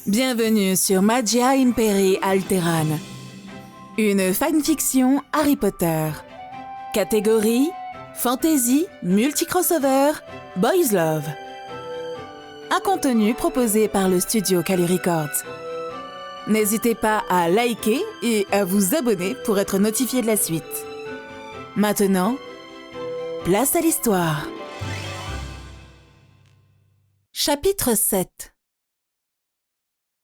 Bienvenue sur Magia Imperii Alteran, une fanfiction Harry Potter. Catégorie Fantasy, Multi-Crossover, Boys Love. Un contenu proposé par le studio Kali Records. N'hésitez pas à liker et à vous abonner pour être notifié de la suite. Maintenant, place à l'histoire. Chapitre 7.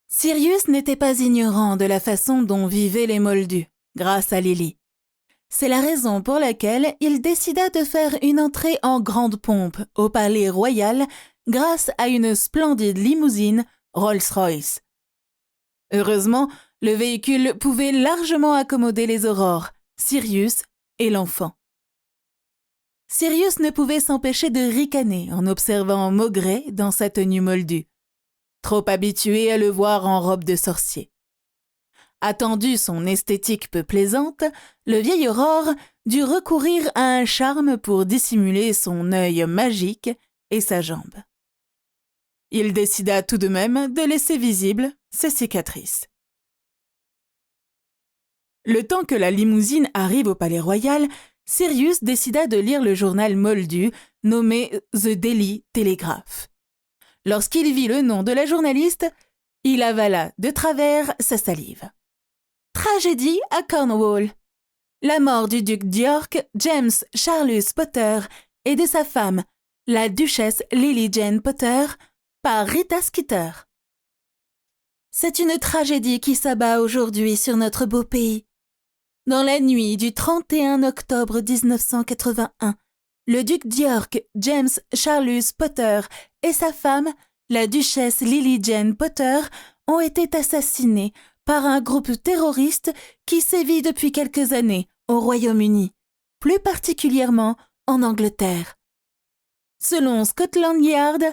Sirius n'était pas ignorant de la façon dont vivaient les Moldus, grâce à Lily. C'est la raison pour laquelle il décida de faire une entrée en grande pompe au palais royal grâce à une splendide limousine Rolls-Royce. Heureusement, le véhicule pouvait largement accommoder les aurores, Sirius et l'enfant. Sirius ne pouvait s'empêcher de ricaner en observant Maugrey dans sa tenue moldue, trop habitué à le voir en robe de sorcier. Attendu son esthétique peu plaisante, le vieil Aurore dut recourir à un charme pour dissimuler son œil magique et sa jambe. Il décida tout de même de laisser visibles ses cicatrices. Le temps que la limousine arrive au palais royal, Sirius décida de lire le journal moldu nommé The Daily Telegraph. Lorsqu'il vit le nom de la journaliste, il avala de travers sa salive. Tragédie à Cornwall. La mort du duc d'York, James Charles Potter, et de sa femme, la duchesse Lily Jane Potter, par Rita Skeeter. C'est une tragédie qui s'abat aujourd'hui sur notre beau pays. Dans la nuit du 31 octobre 1981, le duc d'York, James Charles Potter, et sa femme, la duchesse Lily Jane Potter, ont été assassinés par un groupe terroriste qui sévit depuis quelques années au Royaume-Uni, plus particulièrement en Angleterre. Selon Scotland Yard,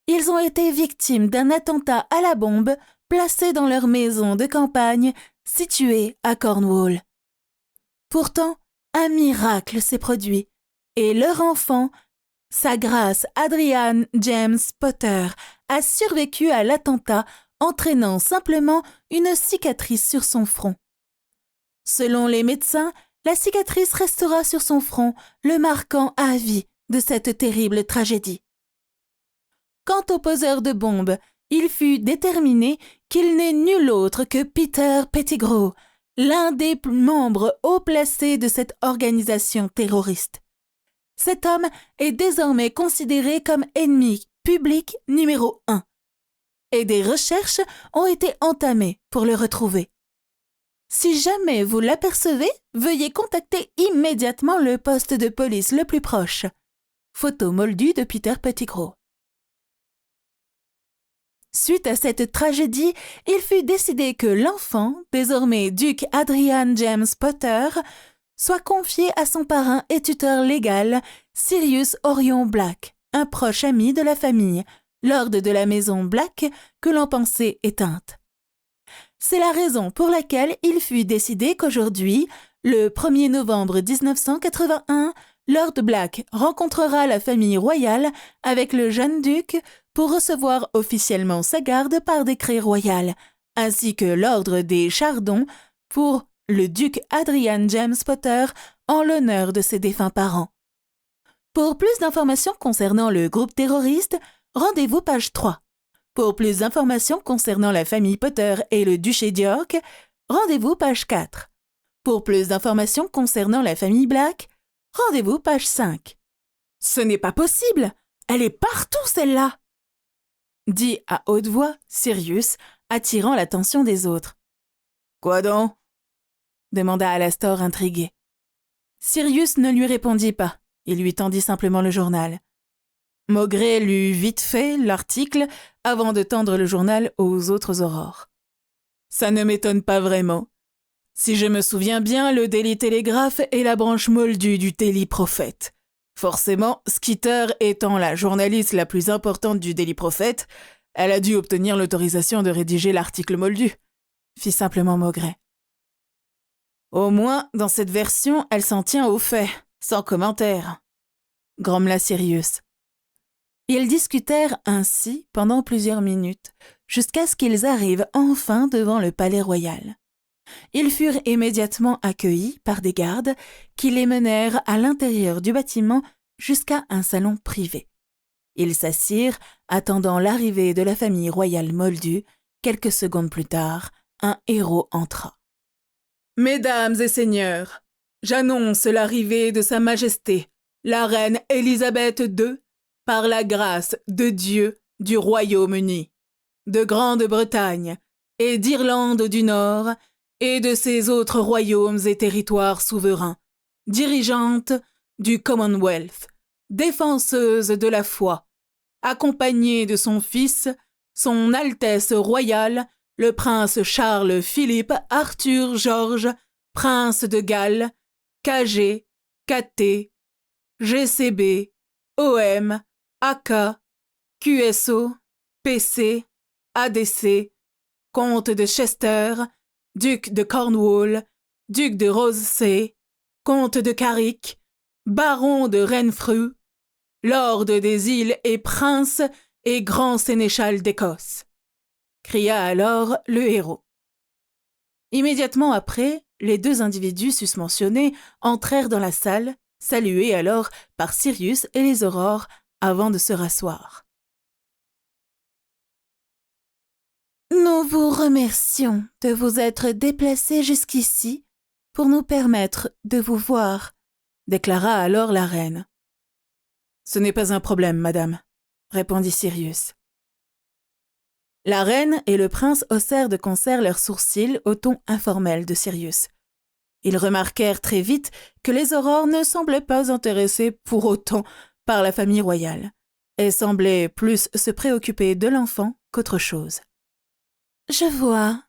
ils ont été victimes d'un attentat à la bombe placé dans leur maison de campagne située à Cornwall. Pourtant, un miracle s'est produit et leur enfant, Sa Grâce Adrian James Potter, a survécu à l'attentat entraînant simplement une cicatrice sur son front. Selon les médecins, la cicatrice restera sur son front, le marquant à vie de cette terrible tragédie. Quant au poseur de bombes, il fut déterminé qu'il n'est nul autre que Peter Pettigrew, l'un des membres haut placés de cette organisation terroriste. Cet homme est désormais considéré comme ennemi public numéro 1. Et des recherches ont été entamées pour le retrouver. Si jamais vous l'apercevez, veuillez contacter immédiatement le poste de police le plus proche. Photo moldue de Peter Pettigrew. Suite à cette tragédie, il fut décidé que l'enfant, désormais duc Adrian James Potter, soit confié à son parrain et tuteur légal, Sirius Orion Black, un proche ami de la famille, lord de la maison Black que l'on pensait éteinte. C'est la raison pour laquelle il fut décidé qu'aujourd'hui, le 1er novembre 1981, Lord Black rencontrera la famille royale avec le jeune duc pour recevoir officiellement sa garde par décret royal, ainsi que l'ordre des Chardons pour le duc Adrian James Potter en l'honneur de ses défunts parents. Pour plus d'informations concernant le groupe terroriste, rendez-vous page 3. Pour plus d'informations concernant la famille Potter et le duché d'York, rendez-vous page 4. Pour plus d'informations concernant la famille Black, rendez-vous page 5. « Ce n'est pas possible! Elle est partout, celle-là !» dit à haute voix Sirius, attirant l'attention des autres. « Quoi donc ?» demanda Alastor intrigué. Sirius ne lui répondit pas. Il lui tendit simplement le journal. Maugrey lut vite fait l'article avant de tendre le journal aux autres aurores. Ça ne m'étonne pas vraiment. Si je me souviens bien, le Daily Telegraph est la branche moldue du Daily Prophet. Forcément, Skeeter étant la journaliste la plus importante du Daily Prophet, elle a dû obtenir l'autorisation de rédiger l'article moldu, fit simplement Maugrey. Au moins, dans cette version, elle s'en tient aux faits, sans commentaire, grommela Sirius. Ils discutèrent ainsi pendant plusieurs minutes, jusqu'à ce qu'ils arrivent enfin devant le palais royal. Ils furent immédiatement accueillis par des gardes qui les menèrent à l'intérieur du bâtiment jusqu'à un salon privé. Ils s'assirent, attendant l'arrivée de la famille royale moldue. Quelques secondes plus tard, un héros entra. « Mesdames et seigneurs, j'annonce l'arrivée de Sa Majesté, la reine Élisabeth II, par la grâce de Dieu du Royaume-Uni, de Grande-Bretagne et d'Irlande du Nord et de ses autres royaumes et territoires souverains, dirigeante du Commonwealth, défenseuse de la foi, accompagnée de son fils, son Altesse royale, le prince Charles-Philippe Arthur George, prince de Galles, KG, KT, GCB, OM, AK, QSO, PC, ADC, comte de Chester, duc de Cornwall, duc de Rothesay, comte de Carrick, baron de Renfrew, lord des îles et prince et grand sénéchal d'Écosse, cria alors le héros. Immédiatement après, les deux individus susmentionnés entrèrent dans la salle, salués alors par Sirius et les aurores avant de se rasseoir. « Nous vous remercions de vous être déplacés jusqu'ici pour nous permettre de vous voir, » déclara alors la reine. « Ce n'est pas un problème, madame, » répondit Sirius. La reine et le prince haussèrent de concert leurs sourcils au ton informel de Sirius. Ils remarquèrent très vite que les aurores ne semblaient pas intéressées pour autant par la famille royale et semblaient plus se préoccuper de l'enfant qu'autre chose. « Je vois.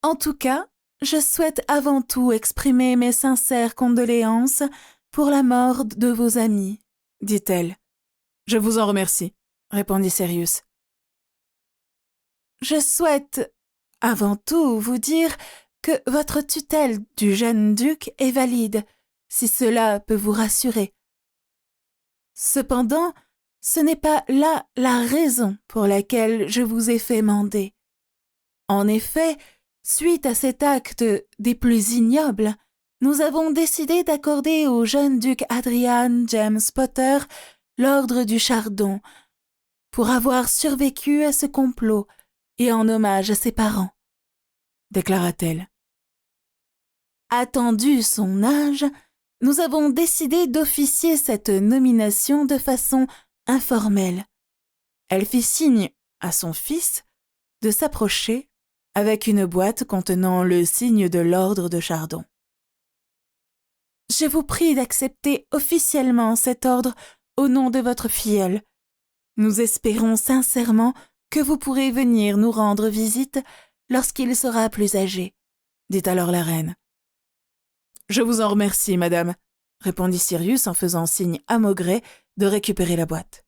En tout cas, je souhaite avant tout exprimer mes sincères condoléances pour la mort de vos amis, » dit-elle. « Je vous en remercie, » répondit Sirius. « Je souhaite avant tout vous dire que votre tutelle du jeune duc est valide, si cela peut vous rassurer. Cependant, ce n'est pas là la raison pour laquelle je vous ai fait mander. En effet, suite à cet acte des plus ignobles, nous avons décidé d'accorder au jeune duc Adrian James Potter l'ordre du Chardon pour avoir survécu à ce complot et en hommage à ses parents, » déclara-t-elle. Attendu son âge, nous avons décidé d'officier cette nomination de façon informelle. Elle fit signe à son fils de s'approcher avec une boîte contenant le signe de l'ordre de Chardon. « Je vous prie d'accepter officiellement cet ordre au nom de votre filleul. Nous espérons sincèrement que vous pourrez venir nous rendre visite lorsqu'il sera plus âgé, » dit alors la reine. « Je vous en remercie, madame, » répondit Sirius en faisant signe à Maugrey de récupérer la boîte.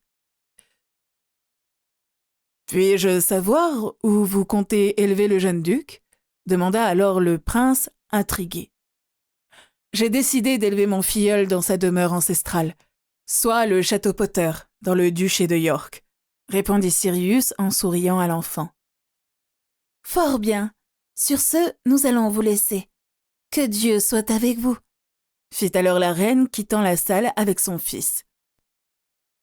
« Puis-je savoir où vous comptez élever le jeune duc ?» demanda alors le prince, intrigué. « J'ai décidé d'élever mon filleul dans sa demeure ancestrale, soit le château Potter, dans le duché de York, » répondit Sirius en souriant à l'enfant. « Fort bien. Sur ce, nous allons vous laisser. Que Dieu soit avec vous, » fit alors la reine quittant la salle avec son fils.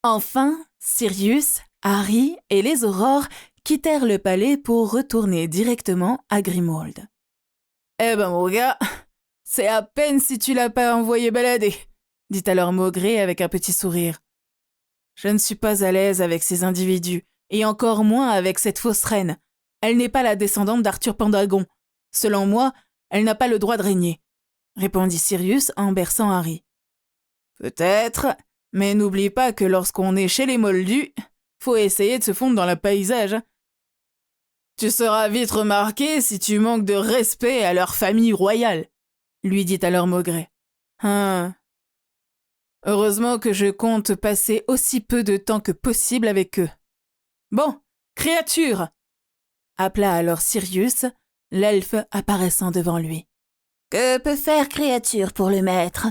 Enfin, Sirius, Harry et les aurores quittèrent le palais pour retourner directement à Grimmauld. « Eh ben mon gars, c'est à peine si tu l'as pas envoyé balader, » dit alors Maugrey avec un petit sourire. « Je ne suis pas à l'aise avec ces individus, et encore moins avec cette fausse reine. Elle n'est pas la descendante d'Arthur Pendragon. Selon moi, elle n'a pas le droit de régner, » répondit Sirius en berçant Harry. « Peut-être, mais n'oublie pas que lorsqu'on est chez les Moldus, faut essayer de se fondre dans le paysage. Tu seras vite remarqué si tu manques de respect à leur famille royale, » lui dit alors Maugrey. « Heureusement que je compte passer aussi peu de temps que possible avec eux. Bon, créature !» appela alors Sirius, l'elfe apparaissant devant lui. « Que peut faire créature pour le maître ?»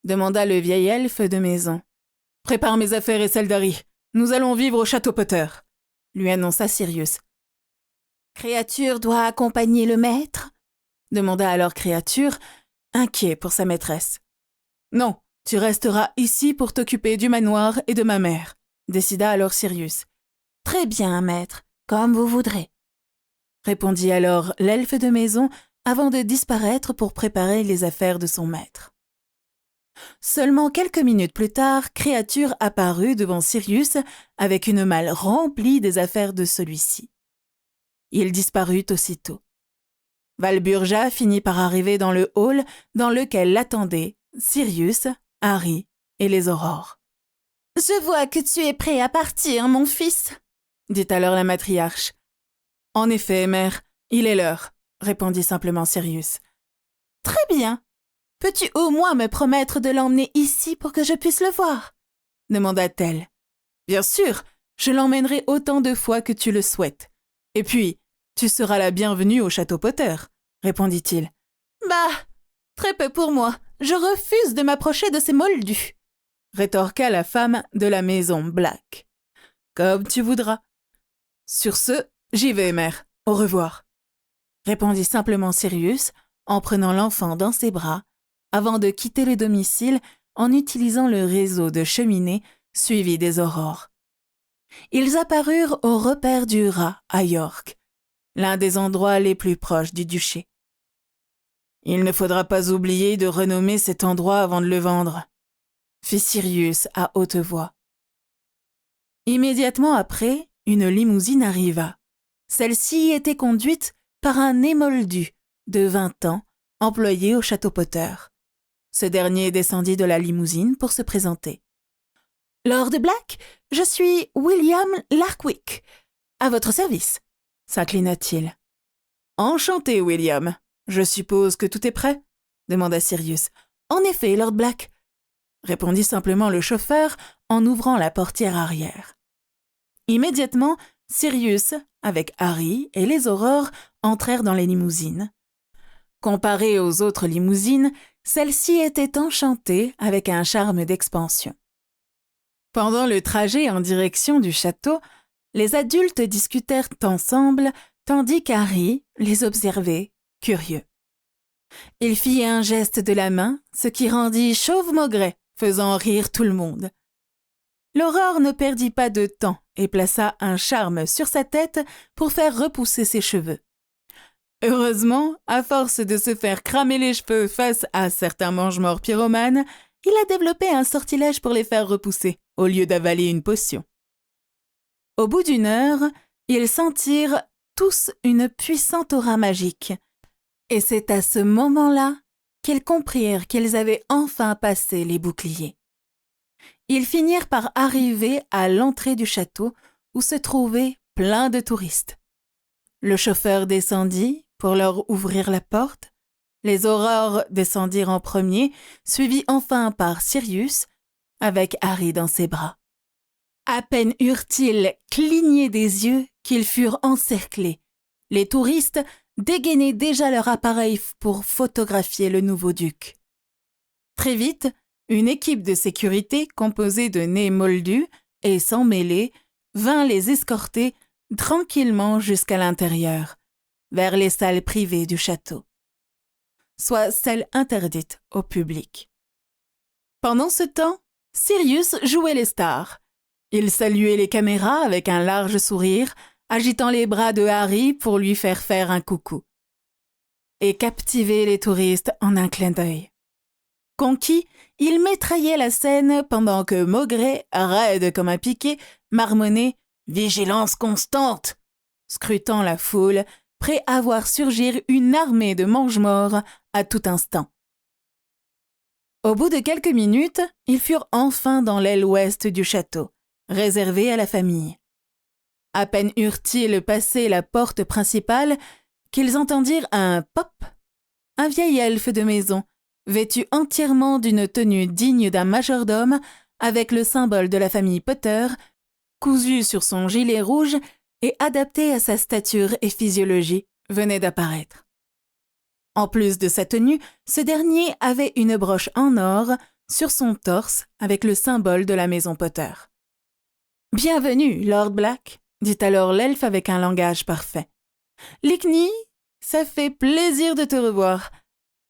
demanda le vieil elfe de maison. « Prépare mes affaires et celles d'Harry. Nous allons vivre au château Potter, » lui annonça Sirius. Créature doit accompagner le maître? Demanda alors Créature, inquiet pour sa maîtresse. Non, tu resteras ici pour t'occuper du manoir et de ma mère, décida alors Sirius. Très bien, maître, comme vous voudrez, répondit alors l'elfe de maison avant de disparaître pour préparer les affaires de son maître. Seulement quelques minutes plus tard, Créature apparut devant Sirius avec une malle remplie des affaires de celui-ci. Il disparut aussitôt. Valburga finit par arriver dans le hall dans lequel l'attendaient Sirius, Harry et les aurores. « Je vois que tu es prêt à partir, mon fils, » dit alors la matriarche. « En effet, mère, il est l'heure, » répondit simplement Sirius. « Très bien. Peux-tu au moins me promettre de l'emmener ici pour que je puisse le voir ?» demanda-t-elle. « Bien sûr, je l'emmènerai autant de fois que tu le souhaites. Et puis, tu seras la bienvenue au château Potter, » répondit-il. « Bah, très peu pour moi. Je refuse de m'approcher de ces moldus, » rétorqua la femme de la maison Black. « Comme tu voudras. »« Sur ce, j'y vais, mère. Au revoir, » répondit simplement Sirius en prenant l'enfant dans ses bras avant de quitter le domicile en utilisant le réseau de cheminées suivi des aurores. Ils apparurent au repère du rat à York, l'un des endroits les plus proches du duché. « Il ne faudra pas oublier de renommer cet endroit avant de le vendre, » fit Sirius à haute voix. Immédiatement après, une limousine arriva. Celle-ci était conduite par un émoldu de 20 ans, employé au château Potter. Ce dernier descendit de la limousine pour se présenter. « Lord Black, je suis William Larkwick, à votre service, » s'inclina-t-il. « Enchanté, William. Je suppose que tout est prêt ?» demanda Sirius. « En effet, Lord Black, » répondit simplement le chauffeur en ouvrant la portière arrière. Immédiatement, Sirius, avec Harry et les aurores, entrèrent dans les limousines. Comparée aux autres limousines, celle-ci était enchantée avec un charme d'expansion. Pendant le trajet en direction du château, les adultes discutèrent ensemble tandis qu'Harry les observait, curieux. Il fit un geste de la main, ce qui rendit Chauve Maugret, faisant rire tout le monde. L'Aurore ne perdit pas de temps et plaça un charme sur sa tête pour faire repousser ses cheveux. Heureusement, à force de se faire cramer les cheveux face à certains mange-morts pyromanes, il a développé un sortilège pour les faire repousser, au lieu d'avaler une potion. Au bout d'une heure, ils sentirent tous une puissante aura magique. Et c'est à ce moment-là qu'ils comprirent qu'ils avaient enfin passé les boucliers. Ils finirent par arriver à l'entrée du château où se trouvait plein de touristes. Le chauffeur descendit pour leur ouvrir la porte. Les aurores descendirent en premier, suivis enfin par Sirius, avec Harry dans ses bras. À peine eurent-ils cligné des yeux qu'ils furent encerclés. Les touristes dégainaient déjà leur appareil pour photographier le nouveau duc. Très vite, une équipe de sécurité composée de nez moldus et sans mêlée vint les escorter tranquillement jusqu'à l'intérieur, vers les salles privées du château, soit celles interdites au public. Pendant ce temps, Sirius jouait les stars. Il saluait les caméras avec un large sourire, agitant les bras de Harry pour lui faire un coucou, et captivait les touristes en un clin d'œil. Conquis, il métraillait la scène pendant que Maugret, raide comme un piquet, marmonnait « Vigilance constante !» scrutant la foule, prêt à voir surgir une armée de mange-morts à tout instant. Au bout de quelques minutes, ils furent enfin dans l'aile ouest du château, réservée à la famille. À peine eurent-ils passé la porte principale qu'ils entendirent un pop. Un vieil elfe de maison, vêtu entièrement d'une tenue digne d'un majordome, avec le symbole de la famille Potter, cousu sur son gilet rouge et adapté à sa stature et physiologie, venait d'apparaître. En plus de sa tenue, ce dernier avait une broche en or sur son torse avec le symbole de la maison Potter. « Bienvenue, Lord Black », dit alors l'elfe avec un langage parfait. Lickny, ça fait plaisir de te revoir.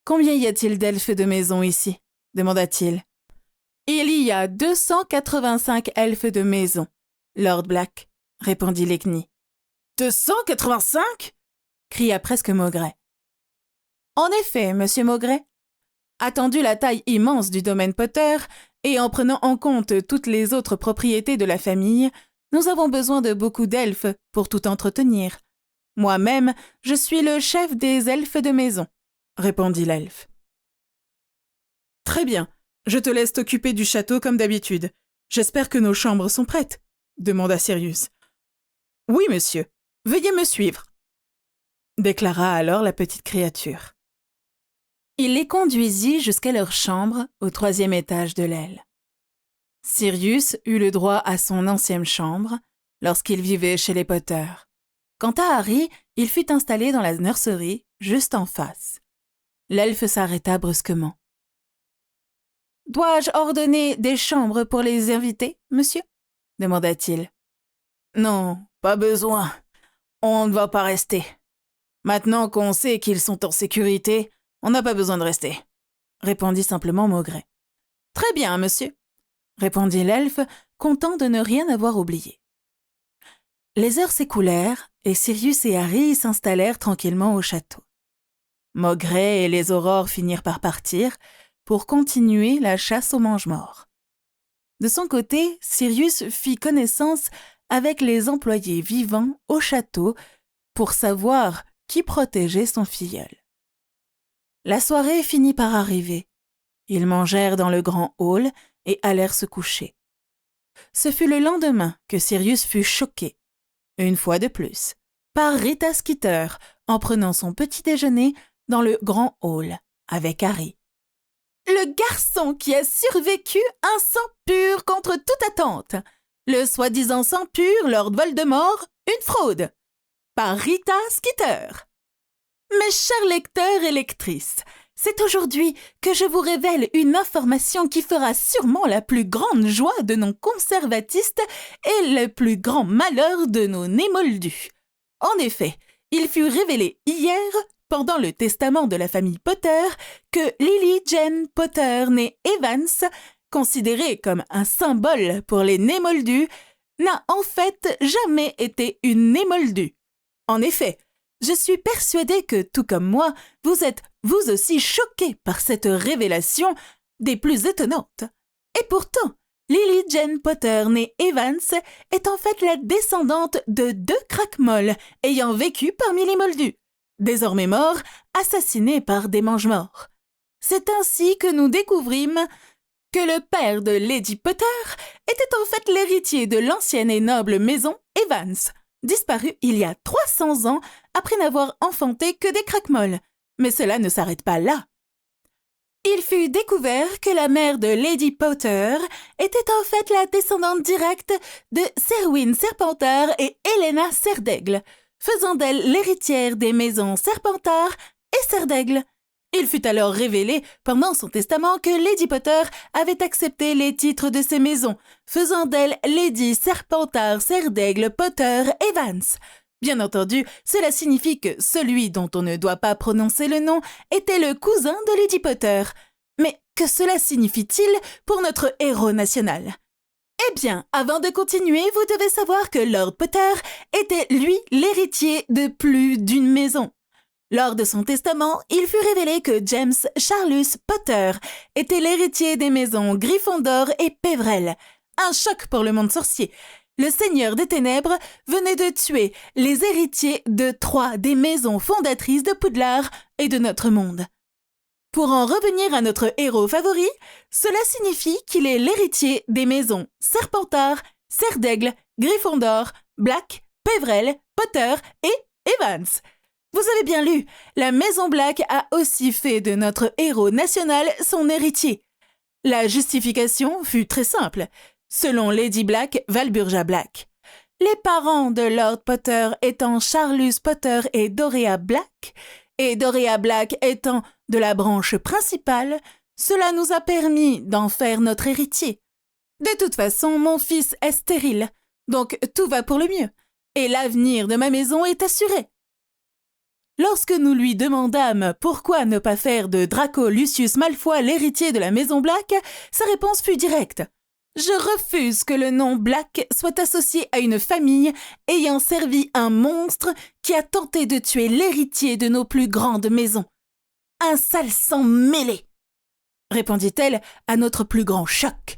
Combien y a-t-il d'elfes de maison ici? Demanda-t-il. Il y a 285 elfes de maison, Lord Black, répondit Lickny. 285? Cria presque Maugret. En effet, monsieur Maugret. Attendu la taille immense du domaine Potter, et en prenant en compte toutes les autres propriétés de la famille, nous avons besoin de beaucoup d'elfes pour tout entretenir. Moi-même, je suis le chef des elfes de maison, répondit l'elfe. Très bien, je te laisse t'occuper du château comme d'habitude. J'espère que nos chambres sont prêtes, demanda Sirius. Oui, monsieur, veuillez me suivre, déclara alors la petite créature. Il les conduisit jusqu'à leur chambre au 3e étage de l'aile. Sirius eut le droit à son ancienne chambre lorsqu'il vivait chez les Potter. Quant à Harry, il fut installé dans la nurserie, juste en face. L'elfe s'arrêta brusquement. « Dois-je ordonner des chambres pour les invités, monsieur ?» demanda-t-il. « Non, pas besoin. On ne va pas rester. Maintenant qu'on sait qu'ils sont en sécurité, on n'a pas besoin de rester, » répondit simplement Maugret. « Très bien, monsieur, » répondit l'elfe, content de ne rien avoir oublié. Les heures s'écoulèrent et Sirius et Harry s'installèrent tranquillement au château. Maugret et les aurores finirent par partir pour continuer la chasse aux mange-morts. De son côté, Sirius fit connaissance avec les employés vivants au château pour savoir qui protégeait son filleul. La soirée finit par arriver. Ils mangèrent dans le grand hall et allèrent se coucher. Ce fut le lendemain que Sirius fut choqué, une fois de plus, par Rita Skeeter en prenant son petit déjeuner dans le grand hall avec Harry. Le garçon qui a survécu un sang pur contre toute attente. Le soi-disant sang pur, Lord Voldemort, une fraude. Par Rita Skeeter. Mes chers lecteurs et lectrices, c'est aujourd'hui que je vous révèle une information qui fera sûrement la plus grande joie de nos conservatistes et le plus grand malheur de nos némoldus. En effet, il fut révélé hier, pendant le testament de la famille Potter, que Lily Jane Potter née Evans, considérée comme un symbole pour les némoldus, n'a en fait jamais été une némoldue. En effet, je suis persuadée que, tout comme moi, vous êtes vous aussi choqués par cette révélation des plus étonnantes. Et pourtant, Lily Jane Potter née Evans est en fait la descendante de 2 craquemolles ayant vécu parmi les moldus, désormais morts, assassinés par des mange-morts. C'est ainsi que nous découvrîmes que le père de Lady Potter était en fait l'héritier de l'ancienne et noble maison Evans, disparue il y a 300 ans après n'avoir enfanté que des craquemolles. Mais cela ne s'arrête pas là. Il fut découvert que la mère de Lady Potter était en fait la descendante directe de Serwyn Serpentard et Helena Serdaigle, faisant d'elle l'héritière des maisons Serpentard et Serdaigle. Il fut alors révélé pendant son testament que Lady Potter avait accepté les titres de ces maisons, faisant d'elle Lady Serpentard Serdaigle Potter Evans. Bien entendu, cela signifie que celui dont on ne doit pas prononcer le nom était le cousin de Lady Potter. Mais que cela signifie-t-il pour notre héros national? Eh bien, avant de continuer, vous devez savoir que Lord Potter était, lui, l'héritier de plus d'une maison. Lors de son testament, il fut révélé que James Charles Potter était l'héritier des maisons Gryffondor et Pévrel. Un choc pour le monde sorcier. Le Seigneur des Ténèbres venait de tuer les héritiers de 3 des maisons fondatrices de Poudlard et de notre monde. Pour en revenir à notre héros favori, cela signifie qu'il est l'héritier des maisons Serpentard, Serdaigle, Gryffondor, Black, Pévrel, Potter et Evans. Vous avez bien lu, la maison Black a aussi fait de notre héros national son héritier. La justification fut très simple. Selon Lady Black, Walburga Black. Les parents de Lord Potter étant Charles Potter et Dorea Black, et Dorea Black étant de la branche principale, cela nous a permis d'en faire notre héritier. De toute façon, mon fils est stérile, donc tout va pour le mieux, et l'avenir de ma maison est assuré. Lorsque nous lui demandâmes pourquoi ne pas faire de Draco Lucius Malfoy l'héritier de la maison Black, sa réponse fut directe. « Je refuse que le nom Black soit associé à une famille ayant servi un monstre qui a tenté de tuer l'héritier de nos plus grandes maisons. Un sale sang mêlé !» répondit-elle à notre plus grand choc.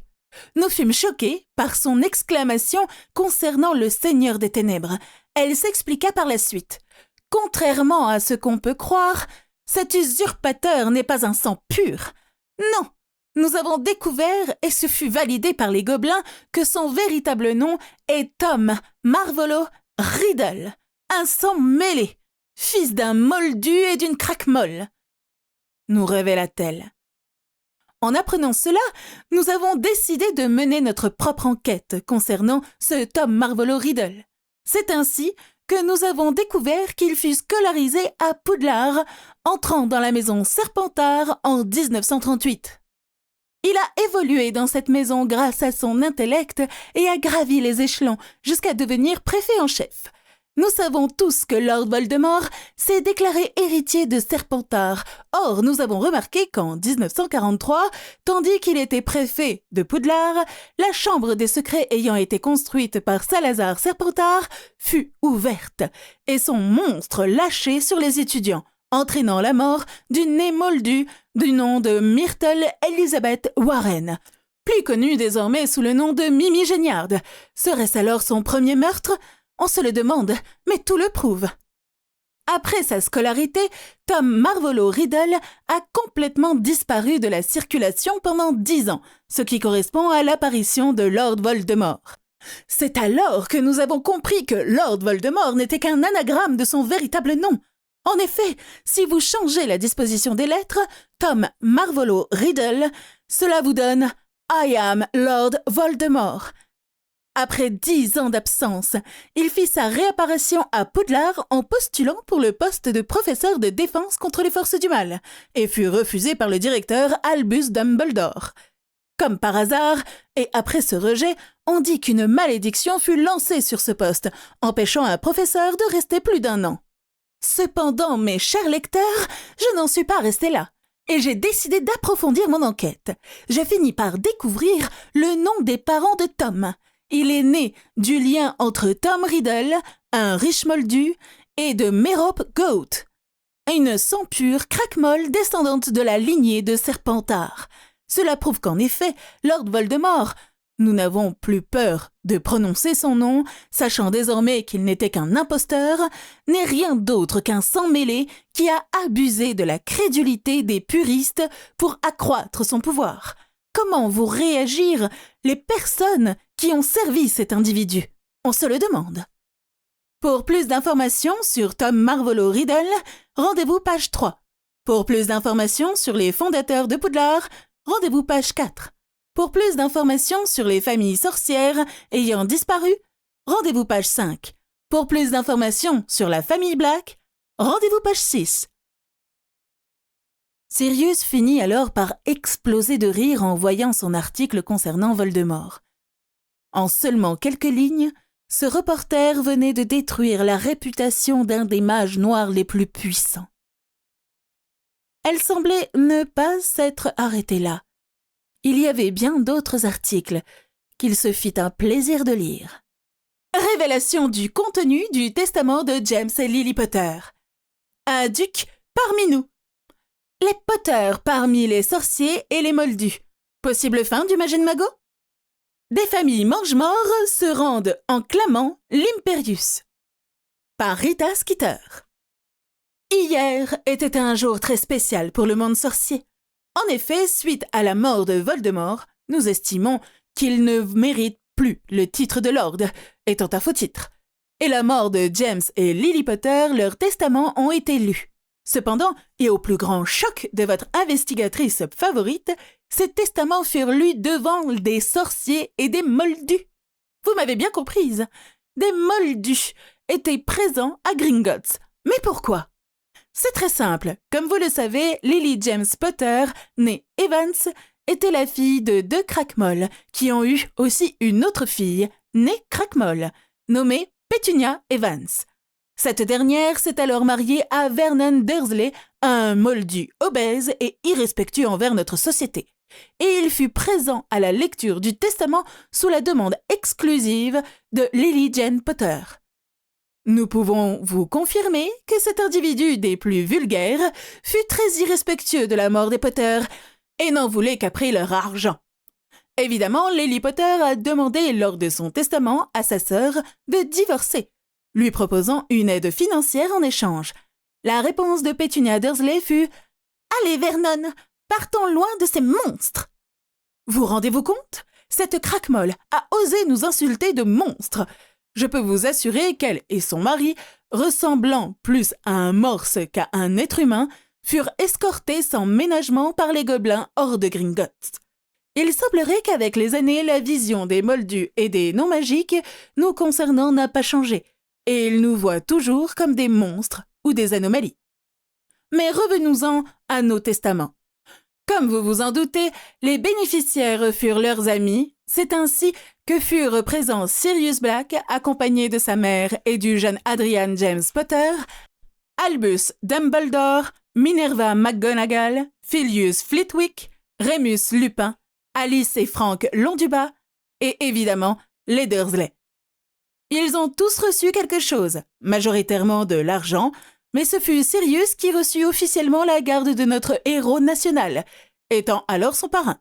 Nous fûmes choqués par son exclamation concernant le Seigneur des Ténèbres. Elle s'expliqua par la suite. Contrairement à ce qu'on peut croire, cet usurpateur n'est pas un sang pur. Non, nous avons découvert, et ce fut validé par les gobelins, que son véritable nom est Tom Marvolo Riddle, un sang mêlé, fils d'un moldu et d'une craque-molle, nous révéla-t-elle. En apprenant cela, nous avons décidé de mener notre propre enquête concernant ce Tom Marvolo Riddle. C'est ainsi que nous avons découvert qu'il fut scolarisé à Poudlard, entrant dans la maison Serpentard en 1938. Il a évolué dans cette maison grâce à son intellect et a gravi les échelons jusqu'à devenir préfet en chef. Nous savons tous que Lord Voldemort s'est déclaré héritier de Serpentard. Or, nous avons remarqué qu'en 1943, tandis qu'il était préfet de Poudlard, la chambre des secrets ayant été construite par Salazar Serpentard fut ouverte et son monstre lâché sur les étudiants, entraînant la mort d'une née moldue du nom de Myrtle Elizabeth Warren, plus connue désormais sous le nom de Mimi Géniard. Serait-ce alors son premier meurtre ? On se le demande, mais tout le prouve. Après sa scolarité, Tom Marvolo Riddle a complètement disparu de la circulation pendant 10 ans, ce qui correspond à l'apparition de Lord Voldemort. C'est alors que nous avons compris que Lord Voldemort n'était qu'un anagramme de son véritable nom. En effet, si vous changez la disposition des lettres, Tom Marvolo Riddle, cela vous donne « I am Lord Voldemort ». Après 10 ans d'absence, il fit sa réapparition à Poudlard en postulant pour le poste de professeur de défense contre les forces du mal et fut refusé par le directeur Albus Dumbledore. Comme par hasard, et après ce rejet, on dit qu'une malédiction fut lancée sur ce poste, empêchant un professeur de rester plus d'1 an. Cependant, mes chers lecteurs, je n'en suis pas restée là. Et j'ai décidé d'approfondir mon enquête. J'ai fini par découvrir le nom des parents de Tom. Il est né du lien entre Tom Riddle, un riche moldu, et de Merope Goat, une sang pure craque-molle descendante de la lignée de Serpentard. Cela prouve qu'en effet, Lord Voldemort, nous n'avons plus peur de prononcer son nom, sachant désormais qu'il n'était qu'un imposteur, n'est rien d'autre qu'un sang mêlé qui a abusé de la crédulité des puristes pour accroître son pouvoir. Comment vont réagir les personnes qui ont servi cet individu? On se le demande. Pour plus d'informations sur Tom Marvolo Riddle, rendez-vous page 3. Pour plus d'informations sur les fondateurs de Poudlard, rendez-vous page 4. Pour plus d'informations sur les familles sorcières ayant disparu, rendez-vous page 5. Pour plus d'informations sur la famille Black, rendez-vous page 6. Sirius finit alors par exploser de rire en voyant son article concernant Voldemort. En seulement quelques lignes, ce reporter venait de détruire la réputation d'un des mages noirs les plus puissants. Elle semblait ne pas s'être arrêtée là. Il y avait bien d'autres articles qu'il se fit un plaisir de lire. Révélation du contenu du testament de James et Lily Potter. Un duc parmi nous. Les Potter parmi les sorciers et les moldus. Possible fin du Magen-Mago? Des familles mange-morts se rendent en clamant l'Imperius. Par Rita Skeeter. Hier était un jour très spécial pour le monde sorcier. En effet, suite à la mort de Voldemort, nous estimons qu'il ne mérite plus le titre de Lord, étant un faux titre. Et la mort de James et Lily Potter, leurs testaments ont été lus. Cependant, et au plus grand choc de votre investigatrice favorite, ces testaments furent lus devant des sorciers et des moldus. Vous m'avez bien comprise. Des moldus étaient présents à Gringotts. Mais pourquoi? C'est très simple. Comme vous le savez, Lily James Potter, née Evans, était la fille de 2 craque-molles qui ont eu aussi une autre fille, née craque-molle, nommée Petunia Evans. Cette dernière s'est alors mariée à Vernon Dursley, un moldu obèse et irrespectueux envers notre société. Et il fut présent à la lecture du testament sous la demande exclusive de Lily Jane Potter. Nous pouvons vous confirmer que cet individu des plus vulgaires fut très irrespectueux de la mort des Potter et n'en voulait qu'après leur argent. Évidemment, Lily Potter a demandé lors de son testament à sa sœur de divorcer, lui proposant une aide financière en échange. La réponse de Pétunia Dursley fut « Allez, Vernon, partons loin de ces monstres !» Vous rendez-vous compte? Cette craque-molle a osé nous insulter de monstres. Je peux vous assurer qu'elle et son mari, ressemblant plus à un morse qu'à un être humain, furent escortés sans ménagement par les gobelins hors de Gringotts. Il semblerait qu'avec les années, la vision des moldus et des non-magiques nous concernant n'a pas changé, et ils nous voient toujours comme des monstres ou des anomalies. Mais revenons-en à nos testaments. Comme vous vous en doutez, les bénéficiaires furent leurs amis. C'est ainsi que furent présents Sirius Black, accompagné de sa mère et du jeune Adrian James Potter, Albus Dumbledore, Minerva McGonagall, Filius Flitwick, Remus Lupin, Alice et Frank Londubat, et évidemment les Dursley. Ils ont tous reçu quelque chose, majoritairement de l'argent, mais ce fut Sirius qui reçut officiellement la garde de notre héros national, étant alors son parrain.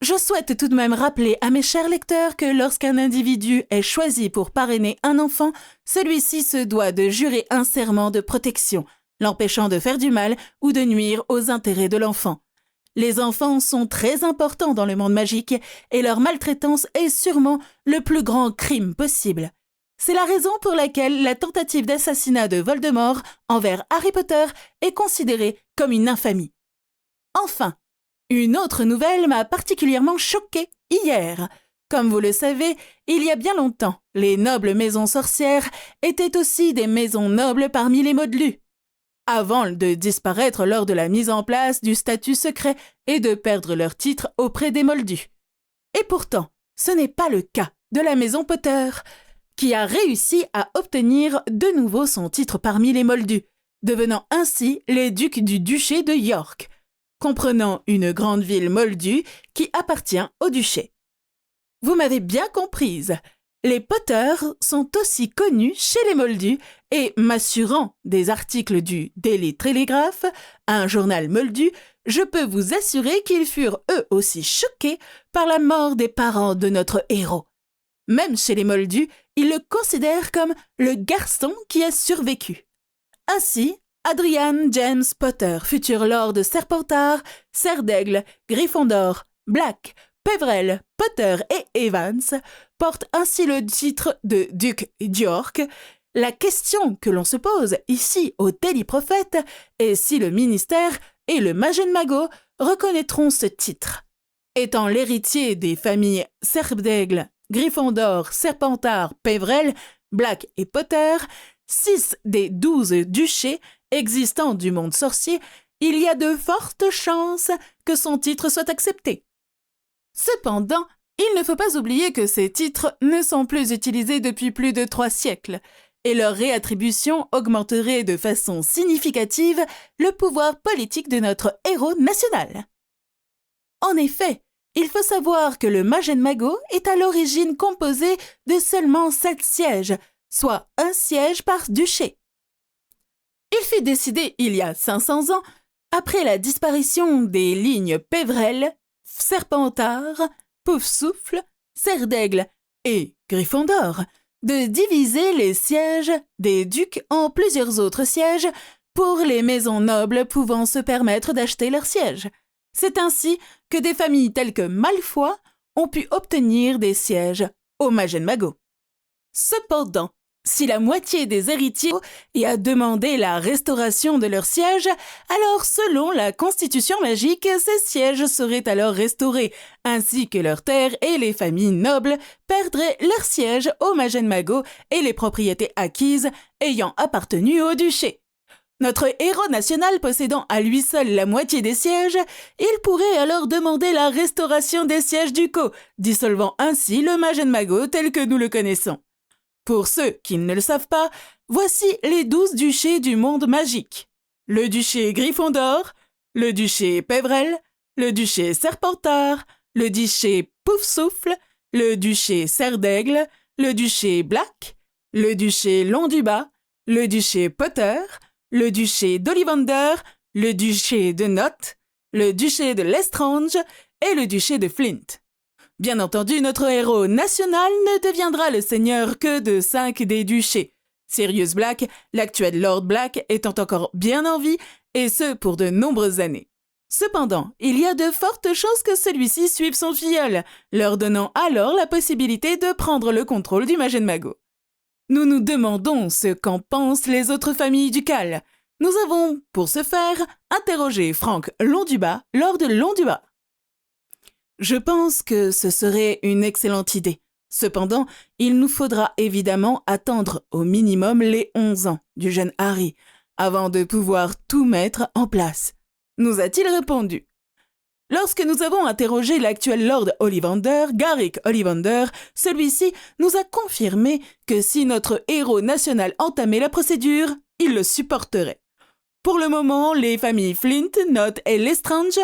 Je souhaite tout de même rappeler à mes chers lecteurs que lorsqu'un individu est choisi pour parrainer un enfant, celui-ci se doit de jurer un serment de protection, l'empêchant de faire du mal ou de nuire aux intérêts de l'enfant. Les enfants sont très importants dans le monde magique et leur maltraitance est sûrement le plus grand crime possible. C'est la raison pour laquelle la tentative d'assassinat de Voldemort envers Harry Potter est considérée comme une infamie. Enfin, une autre nouvelle m'a particulièrement choquée hier. Comme vous le savez, il y a bien longtemps, les nobles maisons sorcières étaient aussi des maisons nobles parmi les modelus, avant de disparaître lors de la mise en place du statut secret et de perdre leur titre auprès des moldus. Et pourtant, ce n'est pas le cas de la maison Potter, qui a réussi à obtenir de nouveau son titre parmi les moldus, devenant ainsi les ducs du duché de York, comprenant une grande ville moldue qui appartient au duché. Vous m'avez bien comprise, les Potter sont aussi connus chez les moldus et m'assurant des articles du Daily Telegraph, un journal moldu, je peux vous assurer qu'ils furent eux aussi choqués par la mort des parents de notre héros. Même chez les moldus, ils le considèrent comme le garçon qui a survécu. Ainsi, Adrian James Potter, futur Lord Serpentard, Serdaigle, Gryffondor, Black, Peverell, Potter et Evans, porte ainsi le titre de duc d'York. La question que l'on se pose ici au Daily Prophet est si le ministère et le Magen-Mago reconnaîtront ce titre. Étant l'héritier des familles Serdaigle, Gryffondor, Serpentard, Peverell, Black et Potter, 6 des 12 duchés existants du monde sorcier, il y a de fortes chances que son titre soit accepté. Cependant, il ne faut pas oublier que ces titres ne sont plus utilisés depuis plus de 3 siècles, et leur réattribution augmenterait de façon significative le pouvoir politique de notre héros national. En effet, il faut savoir que le Magen-Mago est à l'origine composé de seulement 7 sièges, soit un siège par duché. Il fut décidé il y a 500 ans, après la disparition des lignes Peverell, Serpentard, Poufsouffle, Serdaigle et Gryffondor, de diviser les sièges des ducs en plusieurs autres sièges pour les maisons nobles pouvant se permettre d'acheter leurs sièges. C'est ainsi que des familles telles que Malfoy ont pu obtenir des sièges au Magen-Mago. Cependant, si la moitié des héritiers a demandé la restauration de leurs sièges, alors selon la constitution magique, ces sièges seraient alors restaurés, ainsi que leurs terres et les familles nobles perdraient leurs sièges au Magen-Mago et les propriétés acquises ayant appartenu au duché. Notre héros national possédant à lui seul la moitié des sièges, il pourrait alors demander la restauration des sièges ducaux, dissolvant ainsi le Magen-Mago tel que nous le connaissons. Pour ceux qui ne le savent pas, Voici les 12 duchés du monde magique. Le duché Gryffondor, le duché Pévrel, le duché Serpentard, le duché Poufsouffle, le duché Serre-d'Aigle, le duché Black, le duché Londubat, le duché Potter, le duché d'Ollivander, le duché de Nott, le duché de Lestrange et le duché de Flint. Bien entendu, notre héros national ne deviendra le seigneur que de 5 des duchés. Sirius Black, l'actuel Lord Black, étant encore bien en vie, et ce pour de nombreuses années. Cependant, il y a de fortes chances que celui-ci suive son filleul, leur donnant alors la possibilité de prendre le contrôle du Majin Mago. Nous nous demandons ce qu'en pensent les autres familles ducales. Nous avons, pour ce faire, interrogé Frank Londubat, Lord Londubat. Je pense que ce serait une excellente idée. Cependant, il nous faudra évidemment attendre au minimum les 11 ans du jeune Harry, avant de pouvoir tout mettre en place, nous a-t-il répondu. Lorsque nous avons interrogé l'actuel Lord Ollivander, Garrick Ollivander, celui-ci nous a confirmé que si notre héros national entamait la procédure, il le supporterait. Pour le moment, les familles Flint, Nott et Lestrange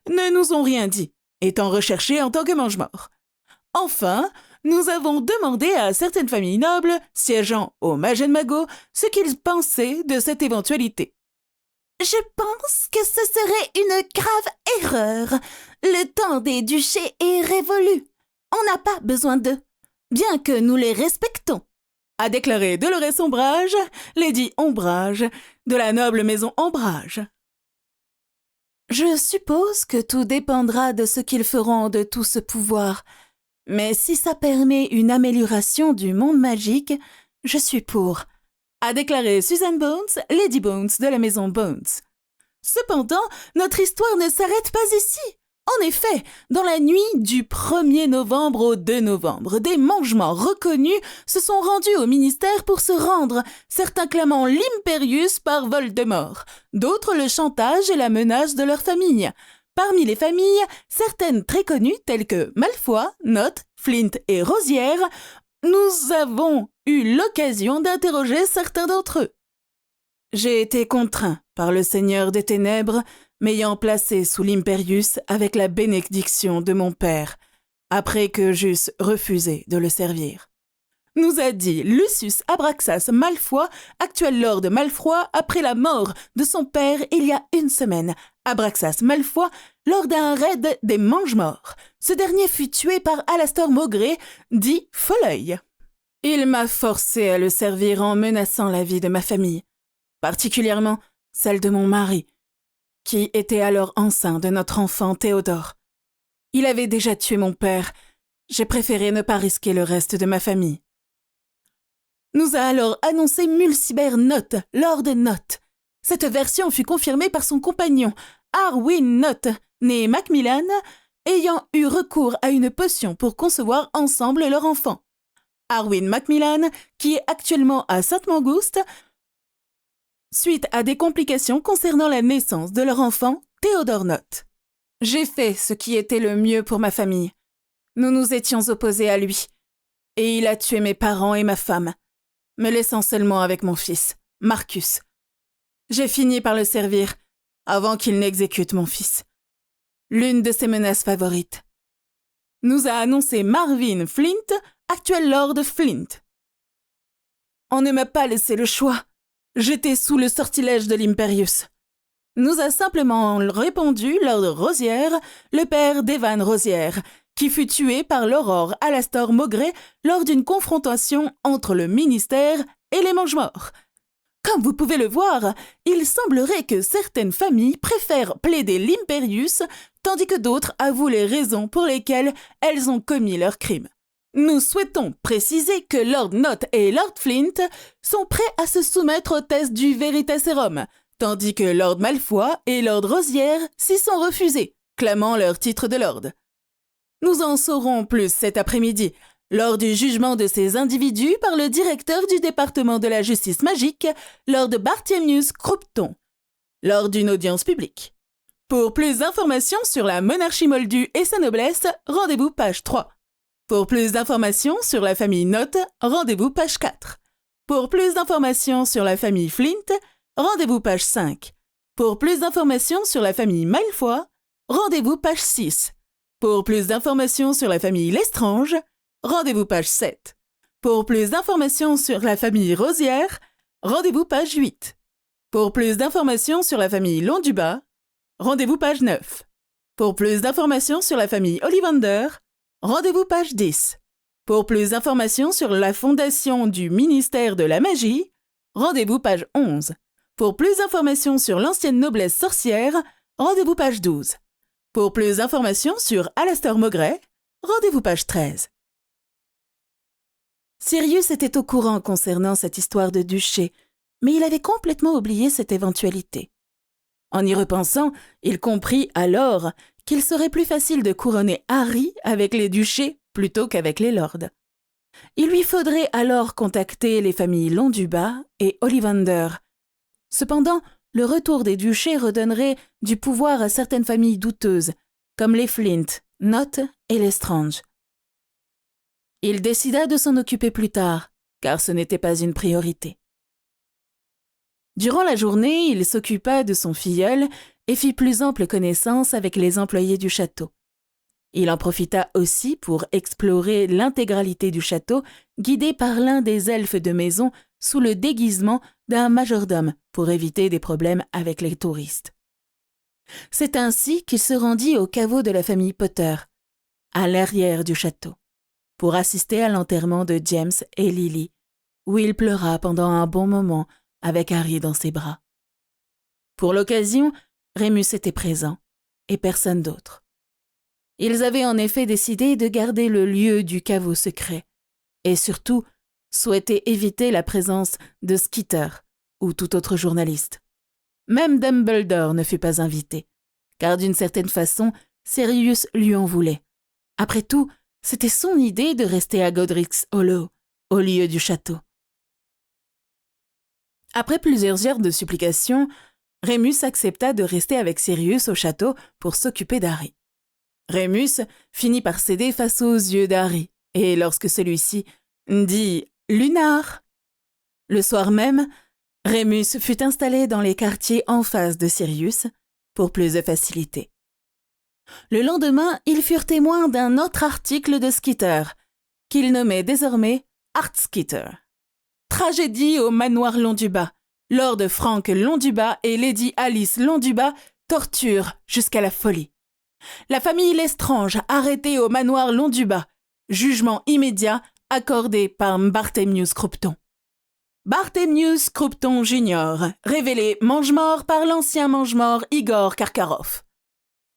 ne nous ont rien dit, étant recherchées en tant que mange-morts. Enfin, nous avons demandé à certaines familles nobles, siégeant au Majin Mago, ce qu'ils pensaient de cette éventualité. Je pense que ce serait une grave erreur. Le temps des duchés est révolu. On n'a pas besoin d'eux, bien que nous les respectons, a déclaré Dolores Ombrage, Lady Ombrage, de la noble maison Ombrage. Je suppose que tout dépendra de ce qu'ils feront de tout ce pouvoir. Mais si ça permet une amélioration du monde magique, je suis pour, a déclaré Susan Bones, Lady Bones de la maison Bones. Cependant, notre histoire ne s'arrête pas ici. En effet, dans la nuit du 1er novembre au 2 novembre, des mange-morts reconnus se sont rendus au ministère pour se rendre, certains clamant l'Imperius par Voldemort, d'autres le chantage et la menace de leur famille. Parmi les familles, certaines très connues telles que Malfoy, Nott, Flint et Rosière, nous avons eu l'occasion d'interroger certains d'entre eux. J'ai été contraint par le Seigneur des Ténèbres, m'ayant placé sous l'Imperius avec la bénédiction de mon père, après que j'eusse refusé de le servir. Nous a dit Lucius Abraxas Malfoy, actuel Lord Malfoy, après la mort de son père il y a une semaine. Abraxas Malfoy, lors d'un raid des Mange-Morts. Ce dernier fut tué par Alastor Maugré, dit Folleuil. Il m'a forcé à le servir en menaçant la vie de ma famille, particulièrement celle de mon mari, qui était alors enceint de notre enfant Théodore. Il avait déjà tué mon père. J'ai préféré ne pas risquer le reste de ma famille. Nous a alors annoncé Mulciber Nott, Lord Nott. Cette version fut confirmée par son compagnon, Arwin Nott, né Macmillan, ayant eu recours à une potion pour concevoir ensemble leur enfant. Arwin Macmillan, qui est actuellement à Sainte-Mangouste, suite à des complications concernant la naissance de leur enfant, Théodore Nott. J'ai fait ce qui était le mieux pour ma famille. Nous nous étions opposés à lui, et il a tué mes parents et ma femme, me laissant seulement avec mon fils, Marcus. J'ai fini par le servir, avant qu'il n'exécute mon fils. L'une de ses menaces favorites. Nous a annoncé Marvin Flint, actuel Lord Flint. On ne m'a pas laissé le choix. J'étais sous le sortilège de l'Imperius. Nous a simplement répondu Lord Rosière, le père d'Evan Rosière, qui fut tué par l'aurore Alastor Maugré lors d'une confrontation entre le ministère et les Mange-Morts. Comme vous pouvez le voir, il semblerait que certaines familles préfèrent plaider l'Imperius, tandis que d'autres avouent les raisons pour lesquelles elles ont commis leurs crimes. Nous souhaitons préciser que Lord Nott et Lord Flint sont prêts à se soumettre au test du Veritaserum, tandis que Lord Malfoy et Lord Rosière s'y sont refusés, clamant leur titre de Lord. Nous en saurons plus cet après-midi, lors du jugement de ces individus par le directeur du département de la justice magique, Lord Barthélemy Croupton, lors d'une audience publique. Pour plus d'informations sur la monarchie moldue et sa noblesse, rendez-vous page 3. Pour plus d'informations sur la famille Nott, rendez-vous page 4. Pour plus d'informations sur la famille Flint, rendez-vous page 5. Pour plus d'informations sur la famille Malfoy, rendez-vous page 6. Pour plus d'informations sur la famille Lestrange, rendez-vous page 7. Pour plus d'informations sur la famille Rosière, rendez-vous page 8. Pour plus d'informations sur la famille Londubat, rendez-vous page 9. Pour plus d'informations sur la famille Ollivander, rendez-vous page 10. Pour plus d'informations sur la fondation du ministère de la magie, rendez-vous page 11. Pour plus d'informations sur l'ancienne noblesse sorcière, rendez-vous page 12. Pour plus d'informations sur Alastor Maugret, rendez-vous page 13. Sirius était au courant concernant cette histoire de duché, mais il avait complètement oublié cette éventualité. En y repensant, il comprit alors qu'il serait plus facile de couronner Harry avec les duchés plutôt qu'avec les lords. Il lui faudrait alors contacter les familles Londubat et Ollivander. Cependant, le retour des duchés redonnerait du pouvoir à certaines familles douteuses, comme les Flint, Nott et Lestrange. Il décida de s'en occuper plus tard, car ce n'était pas une priorité. Durant la journée, il s'occupa de son filleul et fit plus ample connaissance avec les employés du château. Il en profita aussi pour explorer l'intégralité du château, guidé par l'un des elfes de maison sous le déguisement d'un majordome pour éviter des problèmes avec les touristes. C'est ainsi qu'il se rendit au caveau de la famille Potter, à l'arrière du château, pour assister à l'enterrement de James et Lily, où il pleura pendant un bon moment avec Harry dans ses bras. Pour l'occasion, Rémus était présent, et personne d'autre. Ils avaient en effet décidé de garder le lieu du caveau secret, et surtout souhaitaient éviter la présence de Skeeter ou tout autre journaliste. Même Dumbledore ne fut pas invité, car d'une certaine façon, Sirius lui en voulait. Après tout, c'était son idée de rester à Godric's Hollow, au lieu du château. Après plusieurs heures de supplications, Rémus accepta de rester avec Sirius au château pour s'occuper d'Harry. Rémus finit par céder face aux yeux d'Harry, et lorsque celui-ci dit « Lunar », le soir même, Rémus fut installé dans les quartiers en face de Sirius pour plus de facilité. Le lendemain, ils furent témoins d'un autre article de Skeeter, qu'il nommait désormais Art Skeeter. Tragédie au manoir Londubat. Lord Frank Londubat et Lady Alice Londubat torturent jusqu'à la folie. La famille Lestrange arrêtée au manoir Londubat. Jugement immédiat accordé par Barthélemy Croupton. Barthélemy Croupton Jr., révélé mange-mort par l'ancien mange-mort Igor Karkaroff.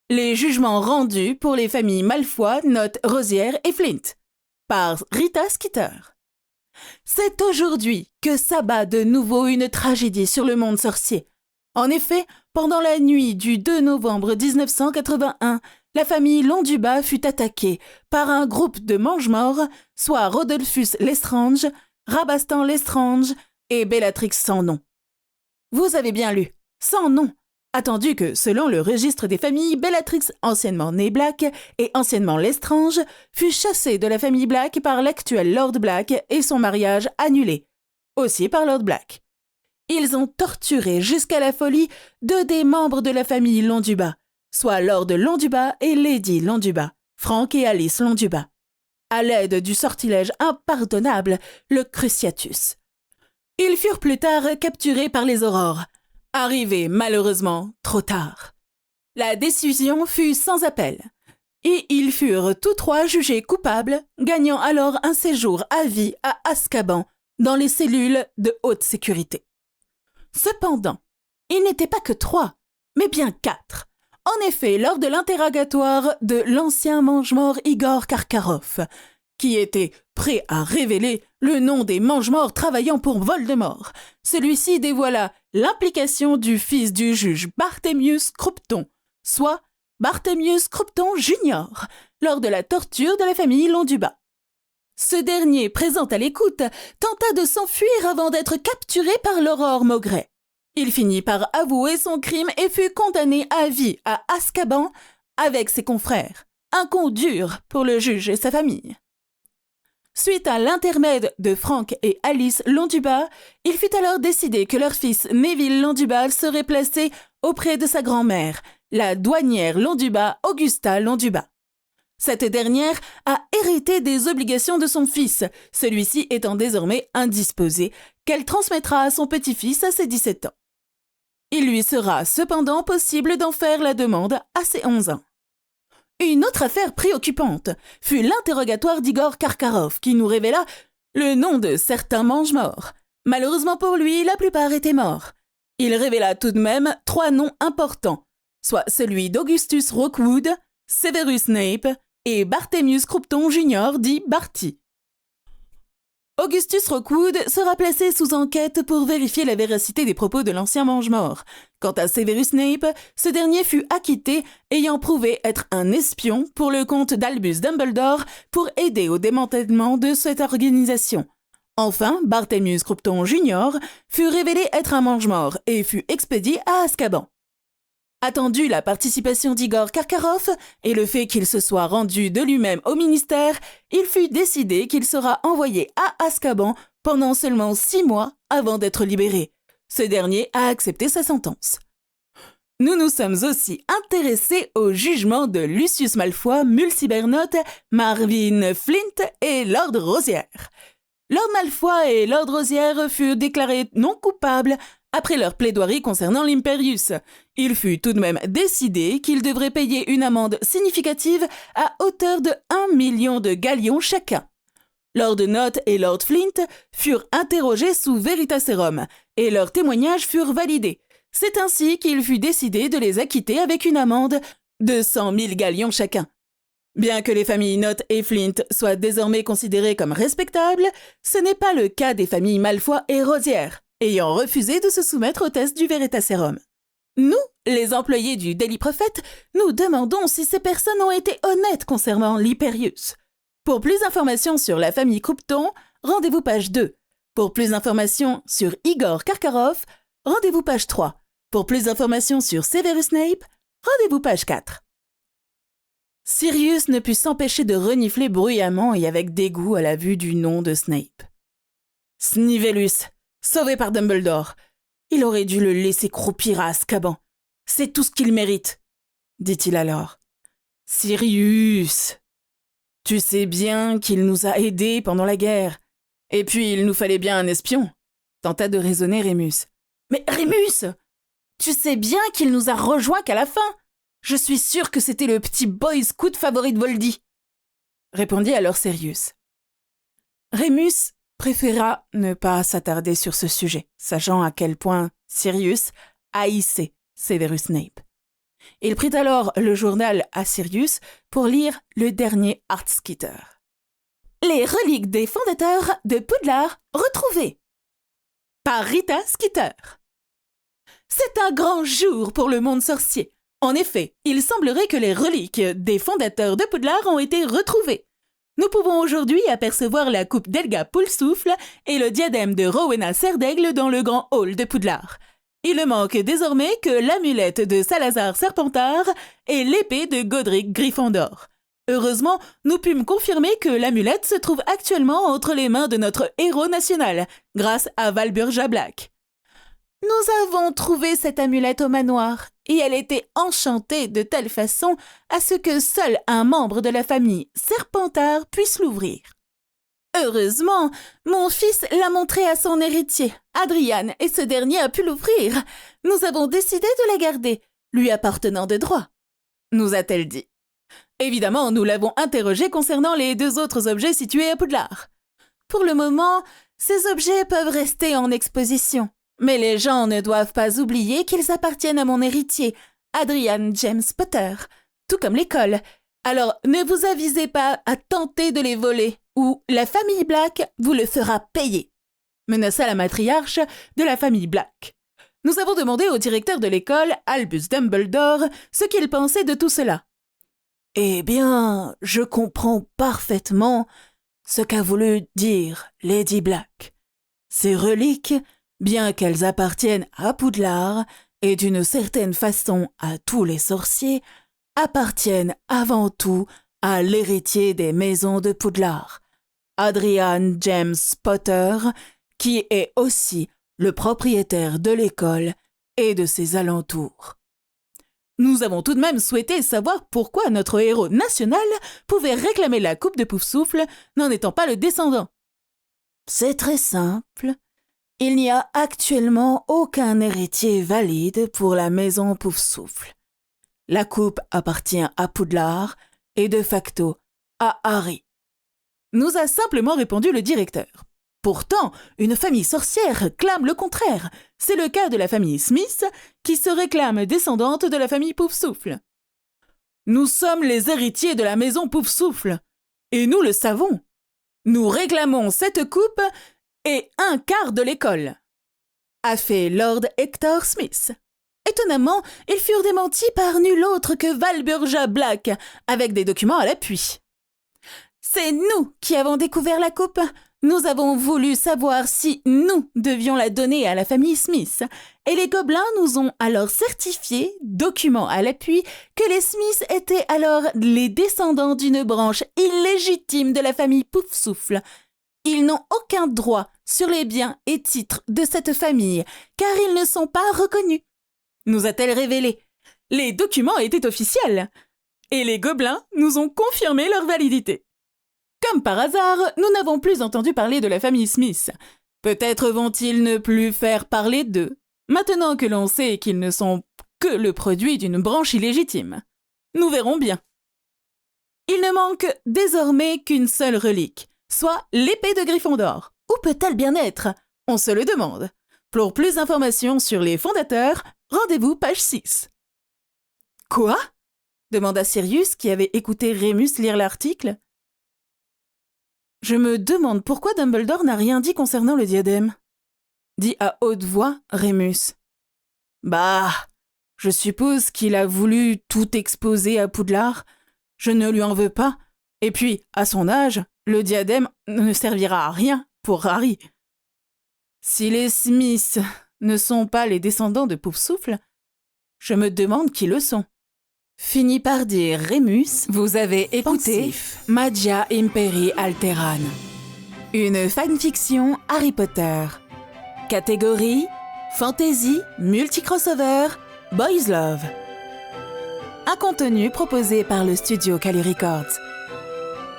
Les jugements rendus pour les familles Malfoy, Nott, Rosière et Flint, par Rita Skeeter. C'est aujourd'hui que s'abat de nouveau une tragédie sur le monde sorcier. En effet, pendant la nuit du 2 novembre 1981, la famille Londubat fut attaquée par un groupe de mange-morts, soit Rodolphus Lestrange, Rabastan Lestrange et Bellatrix sans nom. Vous avez bien lu, sans nom, attendu que, selon le registre des familles, Bellatrix, anciennement née Black et anciennement Lestrange, fut chassée de la famille Black par l'actuel Lord Black et son mariage annulé, aussi par Lord Black. Ils ont torturé jusqu'à la folie 2 des membres de la famille Londubat, soit Lord Londubat et Lady Londubat, Frank et Alice Londubat, à l'aide du sortilège impardonnable, le Cruciatus. Ils furent plus tard capturés par les Aurores, arrivés malheureusement trop tard. La décision fut sans appel, et ils furent tous 3 jugés coupables, gagnant alors un séjour à vie à Azkaban, dans les cellules de haute sécurité. Cependant, il n'était pas que 3, mais bien 4. En effet, lors de l'interrogatoire de l'ancien mange-mort Igor Karkaroff, qui était prêt à révéler le nom des mange-morts travaillant pour Voldemort, celui-ci dévoila l'implication du fils du juge Barthélemy Croupton, soit Barthélemy Croupton Jr., lors de la torture de la famille Londubat. Ce dernier, présent à l'écoute, tenta de s'enfuir avant d'être capturé par l'Aurore Maugret. Il finit par avouer son crime et fut condamné à vie à Azkaban avec ses confrères. Un coup dur pour le juge et sa famille. Suite à l'intermède de Frank et Alice Londubat, il fut alors décidé que leur fils Neville Londubat serait placé auprès de sa grand-mère, la douanière Londubat Augusta Londubat. Cette dernière a hérité des obligations de son fils, celui-ci étant désormais indisposé, qu'elle transmettra à son petit-fils à ses 17 ans. Il lui sera cependant possible d'en faire la demande à ses 11 ans. Une autre affaire préoccupante fut l'interrogatoire d'Igor Karkarov qui nous révéla le nom de certains mange-morts. Malheureusement pour lui, la plupart étaient morts. Il révéla tout de même 3 noms importants, soit celui d'Augustus Rookwood, Severus Snape et Barthélemy Croupton Jr. dit Barty. Augustus Rookwood sera placé sous enquête pour vérifier la véracité des propos de l'ancien mange-mort. Quant à Severus Snape, ce dernier fut acquitté, ayant prouvé être un espion pour le compte d'Albus Dumbledore pour aider au démantèlement de cette organisation. Enfin, Barthélemy Croupton Jr. fut révélé être un mange-mort et fut expédié à Azkaban. Attendu la participation d'Igor Karkarov et le fait qu'il se soit rendu de lui-même au ministère, il fut décidé qu'il sera envoyé à Azkaban pendant seulement 6 mois avant d'être libéré. Ce dernier a accepté sa sentence. Nous nous sommes aussi intéressés au jugement de Lucius Malfoy, Mulciber-Note, Marvin Flint et Lord Rosière. Lord Malfoy et Lord Rosière furent déclarés non coupables après leur plaidoirie concernant l'Imperius. Il fut tout de même décidé qu'ils devraient payer une amende significative à hauteur de 1 million de galions chacun. Lord Note et Lord Flint furent interrogés sous Veritaserum et leurs témoignages furent validés. C'est ainsi qu'il fut décidé de les acquitter avec une amende de 100 000 galions chacun. Bien que les familles Note et Flint soient désormais considérées comme respectables, ce n'est pas le cas des familles Malfoy et Rosière, ayant refusé de se soumettre au test du Veritaserum. Nous, les employés du Daily Prophet, nous demandons si ces personnes ont été honnêtes concernant l'Hyperius. Pour plus d'informations sur la famille Croupton, rendez-vous page 2. Pour plus d'informations sur Igor Karkarov, rendez-vous page 3. Pour plus d'informations sur Severus Snape, rendez-vous page 4. Sirius ne put s'empêcher de renifler bruyamment et avec dégoût à la vue du nom de Snape. Snivellus, sauvé par Dumbledore. Il aurait dû le laisser croupir à Azkaban. C'est tout ce qu'il mérite, dit-il alors. Sirius, tu sais bien qu'il nous a aidés pendant la guerre. Et puis il nous fallait bien un espion, tenta de raisonner Rémus. Mais Rémus, tu sais bien qu'il nous a rejoints qu'à la fin. Je suis sûr que c'était le petit boy scout favori de Voldy, répondit alors Sirius. Rémus préféra ne pas s'attarder sur ce sujet, sachant à quel point Sirius haïssait Severus Snape. Il prit alors le journal à Sirius pour lire le dernier Heartskitter. Les reliques des fondateurs de Poudlard retrouvées par Rita Skeeter. C'est un grand jour pour le monde sorcier. En effet, il semblerait que les reliques des fondateurs de Poudlard ont été retrouvées. Nous pouvons aujourd'hui apercevoir la coupe d'Helga Poulsouffle et le diadème de Rowena Serdaigle dans le grand hall de Poudlard. Il ne manque désormais que l'amulette de Salazar Serpentard et l'épée de Godric Gryffondor. Heureusement, nous pûmes confirmer que l'amulette se trouve actuellement entre les mains de notre héros national, grâce à Walburga Black. Nous avons trouvé cette amulette au manoir, et elle était enchantée de telle façon à ce que seul un membre de la famille Serpentard puisse l'ouvrir. Heureusement, mon fils l'a montrée à son héritier, Adrian, et ce dernier a pu l'ouvrir. Nous avons décidé de la garder, lui appartenant de droit, nous a-t-elle dit. Évidemment, nous l'avons interrogée concernant les 2 autres objets situés à Poudlard. Pour le moment, ces objets peuvent rester en exposition. Mais les gens ne doivent pas oublier qu'ils appartiennent à mon héritier, Adrian James Potter, tout comme l'école. Alors ne vous avisez pas à tenter de les voler, ou la famille Black vous le fera payer, menaça la matriarche de la famille Black. Nous avons demandé au directeur de l'école, Albus Dumbledore, ce qu'il pensait de tout cela. « Eh bien, je comprends parfaitement ce qu'a voulu dire Lady Black. Ces reliques, bien qu'elles appartiennent à Poudlard et d'une certaine façon à tous les sorciers, appartiennent avant tout à l'héritier des maisons de Poudlard, Adrian James Potter, qui est aussi le propriétaire de l'école et de ses alentours. Nous avons tout de même souhaité savoir pourquoi notre héros national pouvait réclamer la coupe de Poufsouffle n'en étant pas le descendant. C'est très simple. Il n'y a actuellement aucun héritier valide pour la maison Poufsouffle. La coupe appartient à Poudlard et de facto à Harry. Nous a simplement répondu le directeur. Pourtant, une famille sorcière clame le contraire. C'est le cas de la famille Smith, qui se réclame descendante de la famille Poufsouffle. Nous sommes les héritiers de la maison Poufsouffle, et nous le savons. Nous réclamons cette coupe et un quart de l'école, a fait Lord Hector Smith. Étonnamment, ils furent démentis par nul autre que Walburga Black, avec des documents à l'appui. C'est nous qui avons découvert la coupe. Nous avons voulu savoir si nous devions la donner à la famille Smith, et les gobelins nous ont alors certifié, documents à l'appui, que les Smiths étaient alors les descendants d'une branche illégitime de la famille Poufsouffle. Ils n'ont aucun droit sur les biens et titres de cette famille, car ils ne sont pas reconnus. Nous a-t-elle révélé. Les documents étaient officiels, et les gobelins nous ont confirmé leur validité. Comme par hasard, nous n'avons plus entendu parler de la famille Smith. Peut-être vont-ils ne plus faire parler d'eux, maintenant que l'on sait qu'ils ne sont que le produit d'une branche illégitime. Nous verrons bien. Il ne manque désormais qu'une seule relique, soit l'épée de Gryffondor. Où peut-elle bien être? On se le demande. Pour plus d'informations sur les fondateurs, rendez-vous page 6. Quoi? Demanda Sirius, qui avait écouté Rémus lire l'article. Je me demande pourquoi Dumbledore n'a rien dit concernant le diadème, dit à haute voix Rémus. Bah, je suppose qu'il a voulu tout exposer à Poudlard. Je ne lui en veux pas. Et puis, à son âge, le diadème ne servira à rien pour Harry. Si les Smiths ne sont pas les descendants de Poufsouffle, je me demande qui le sont. Finit par dire Rémus, vous avez écouté Magia Imperi Alteran, une fanfiction Harry Potter. Catégorie Fantasy, Multicrossover, Boys Love. Un contenu proposé par le studio Kali Records.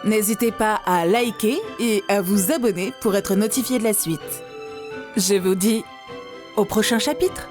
N'hésitez pas à liker et à vous abonner pour être notifié de la suite. Je vous dis au prochain chapitre.